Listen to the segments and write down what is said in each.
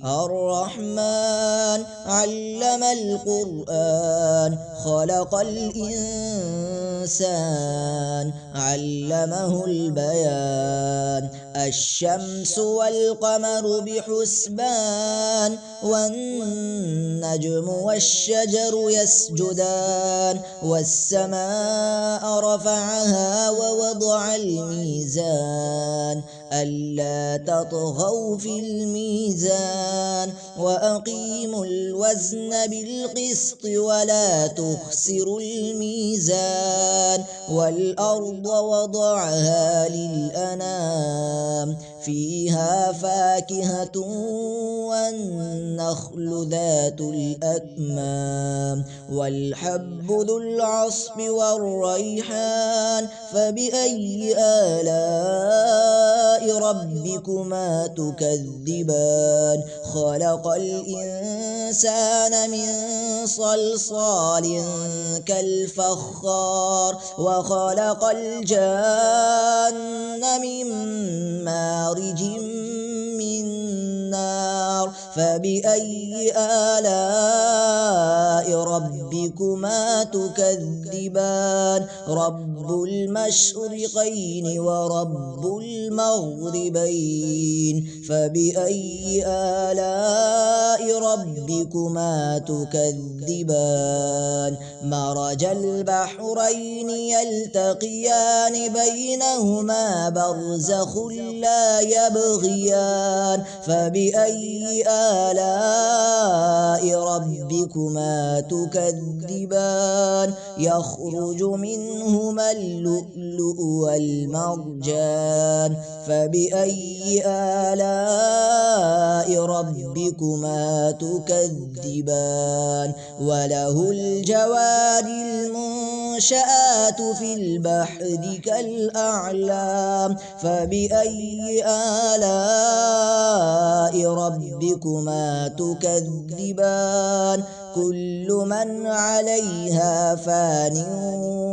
الرحمن علم القرآن خلق الإنسان علمه البيان الشمس والقمر بحسبان والنجم والشجر يسجدان والسماء رفعها ووضع الميزان ألا تطغوا في الميزان وأقيموا الوزن بالقسط ولا تخسروا الميزان والأرض وضعها للأنام فيها فاكهة والنخل ذات الأكمام والحب ذو العصف والريحان فبأي آلاء ربكما تكذبان خلق الإنسان من صلصال كالفخار وخلق الجان من مارج من نار فبأي آلاء ربكما تكذبان رب المشرقين ورب المغربين فبأي آلاء ربكما تكذبان مرج البحرين يلتقيان بينهما برزخ لا يبغيان فبأي آلاء ربكما تكذبان يخرج منهما اللؤلؤ والمرجان فبأي آلاء ربكما تكذبان وله الجوار المنشآت في البحر كالأعلام فبأي آلاء ربكما تكذبان كل من عليها فان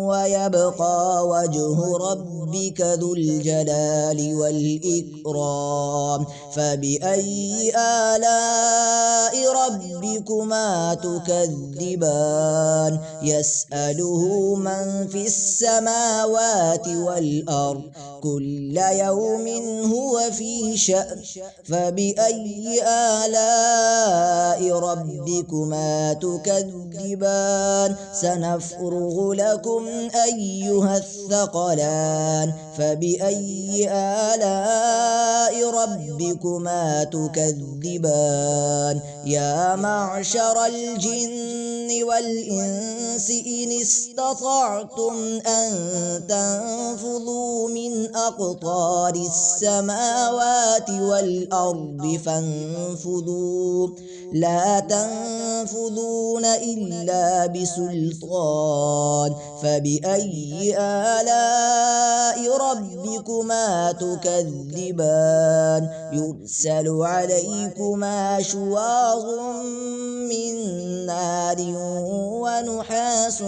ويبقى وجه ربك ذو الجلال والإكرام فبأي آلاء ربكما تكذبان يسأله من في السماوات والأرض كل يوم هو في شأن فبأي آلاء ربكما تكذبان سنفرغ لكم أيها الثقلان فبأي آلاء ربكما تكذبان يا معشر الجن والإنس إن استطعتم أن تنفذوا من أقطار السماوات والأرض فانفذوا لا تنفذون إلا بسلطان فبأي آلاء ربكما تكذبان يرسل عليكما شواظ من نار ونحاس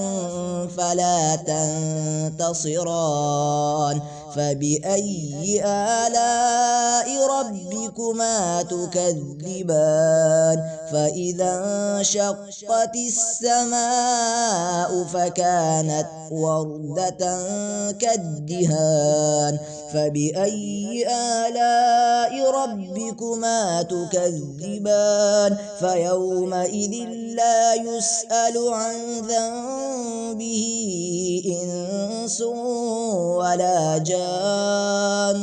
فلا تنتصران فبأي آلاء ربكما تكذبان فإذا انشقت السماء فكانت وردة كالدهان فبأي آلاء ربكما تكذبان فيومئذ لا يسأل عن ذنبه إنس ولا جان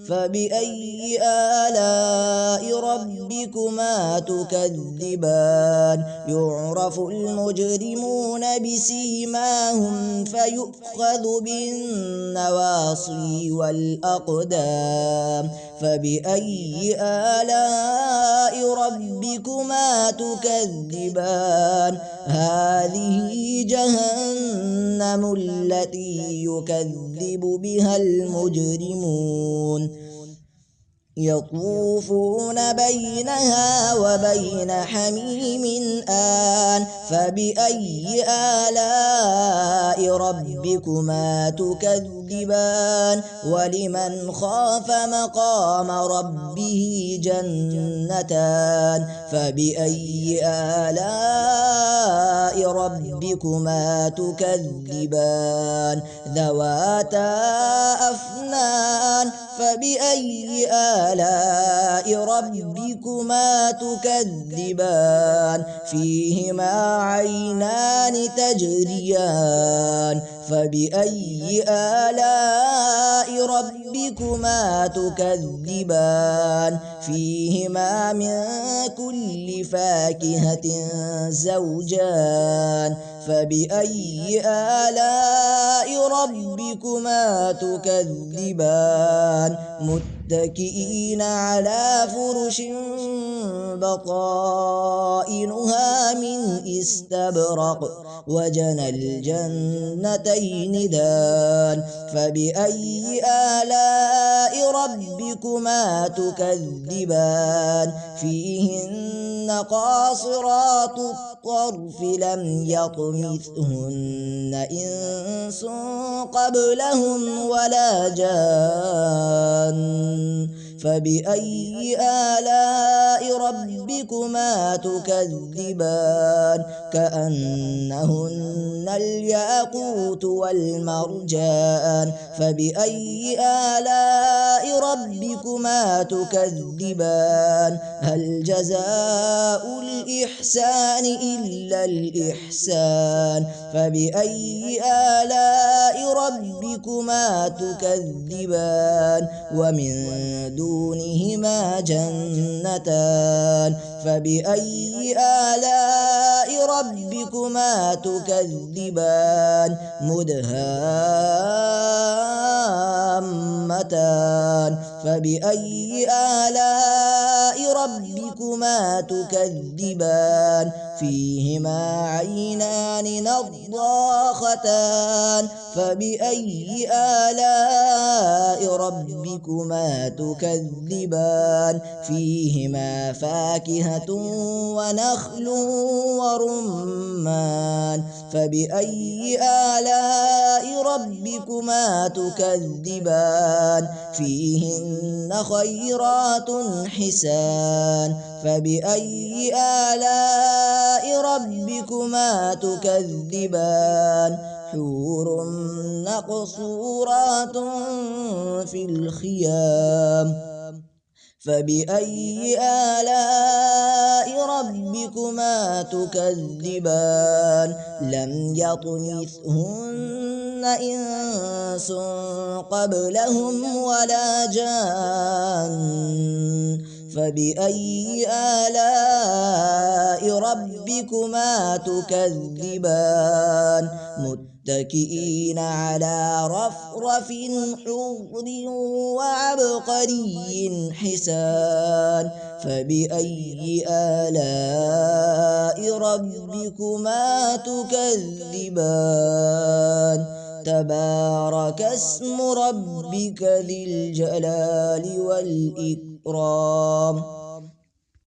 فبأي آلاء ربكما تكذبان يعرف المجرمون بسيماهم فيؤخذ بالنواصي والأقدام فبأي آلاء ربكما تكذبان هذه جهنم التي يكذب بها المجرمون يطوفون بينها وبين حميم آن فبأي آلاء ربكما تكذبان ولمن خاف مقام ربه جنتان فبأي آلاء ربكما تكذبان ذواتا أفنان فبأي آلاء ربكما تكذبان فيهما عينان تجريان فبأي آلاء ربكما تكذبان فيهما من كل فاكهة زوجان فبأي آلاء ربكما تكذبان متكئين على فرش بطائنها من استبرق وجنى الجنتين دان فبأي آلاء ربكما تكذبان فيهن قاصرات الطرف لم يطمثهن إنس قبلهم ولا جان فبأي آلاء ربكما تكذبان كأنهن الياقوت والمرجان فبأي آلاء ربكما تكذبان هل جزاء الإحسان إلا الإحسان فبأي آلاء ربكما تكذبان ومن دونهما جنتان فبأي آلاء ربكما تكذبان مدهامتان فبأي آلاء ربكما تكذبان فيهما عينان نضاختان فبأي آلاء ربكما تكذبان فيهما فاكهة ونخل ورمان فبأي آلاء ربكما تكذبان فيهن خيرات حسان فبأي آلاء ربكما تكذبان حور مقصورات في الخيام فبأي آلاء ربكما تكذبان لم يطمثهن إنس قبلهم ولا جان فبأي آلاء ربكما تكذبان متكئين على رفرف حور وعبقري حسان فبأي آلاء ربكما تكذبان تبارك اسم ربك ذي الجلال والإكرام